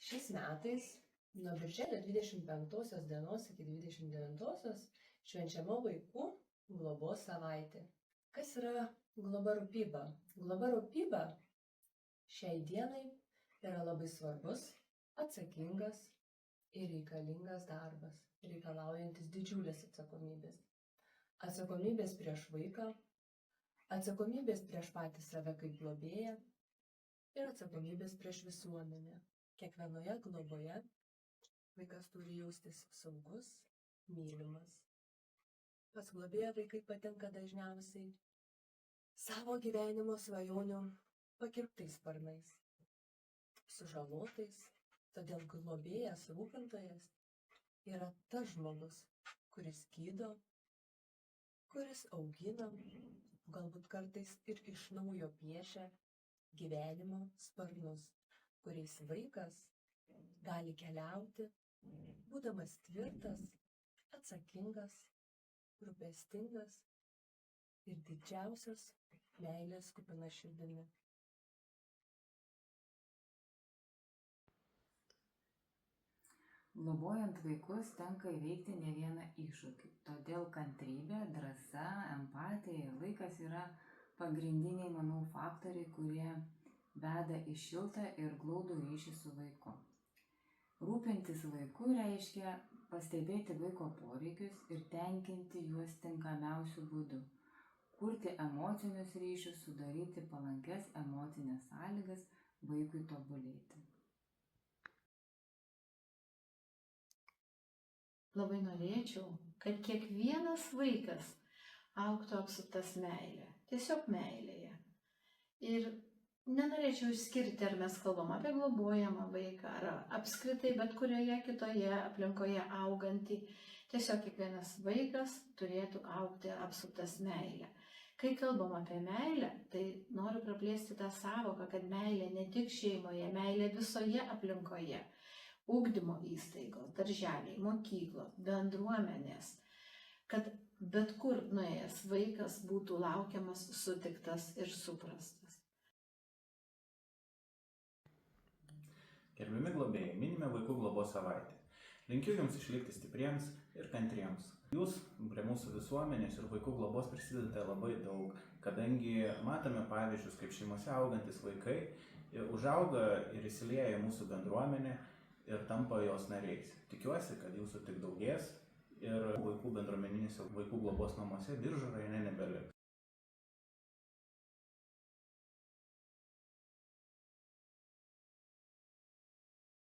Šiais metais nuo birželio 25 dienos iki 29 švenčiama vaikų globos savaitė. Kas yra globa rūpyba? Globa rūpyba šiai dienai yra labai svarbus, atsakingas ir reikalingas darbas, reikalaujantis didžiulės atsakomybės. Atsakomybės prieš vaiką, atsakomybės prieš patį save kaip globėją ir atsakomybės prieš visuomenę. Kiekvienoje globoje vaikas turi jaustis saugus, mylimas. Pas globėją vaikai patenka dažniausiai savo gyvenimo svajonių pakirptais sparnais, sužalotais, todėl globėjas, rūpintojas yra tas žmogus, kuris gydo, kuris augina, galbūt kartais ir iš naujo piešia gyvenimo sparnus, kuriais vaikas gali keliauti, būdamas tvirtas, atsakingas, rūpestingas ir didžiausios meilės kupina širdimi. Globojant vaikus tenka įveikti ne vieną iššūkį, todėl kantrybė, drąsa, empatija ir laikas yra pagrindiniai, manau, faktoriai, kurie veda į šiltą ir glaudų ryšį su vaiku. Rūpintis vaiku reiškia pastebėti vaiko poreikius ir tenkinti juos tinkamiausiu būdu, kurti emocinius ryšius, sudaryti palankes emocinės sąlygas vaikui tobulėti. Labai norėčiau, kad kiekvienas vaikas augtų apsuptas meilė, tiesiog meilėje. Ir nenorėčiau išskirti, ar mes kalbam apie globojamą vaiką, ar apskritai bet kurioje kitoje aplinkoje augantį. Tiesiog kiekvienas vaikas turėtų augti apsuptas meilė. Kai kalbam apie meilę, tai noriu praplėsti tą sąvoką, kad meilė ne tik šeimoje, meilė visoje aplinkoje. Ugdymo įstaigos, darželiai, mokyklos, bendruomenės, kad bet kur nuėjęs vaikas būtų laukiamas, sutiktas ir suprastas. Gerbiami globėjai, minime vaikų globos savaitę. Linkiu Jums išlikti stipriems ir kantriems. Jūs prie mūsų visuomenės ir vaikų globos prisidedate labai daug, kadangi matome pavyzdžius, kaip šeimose augantis vaikai užauga ir įsilieja į mūsų bendruomenę ir tampa jos nariais. Tikiuosi, kad jūsų tik daugės ir vaikų bendruomeninėse vaikų globos namuose Biržų rajone nebeliks.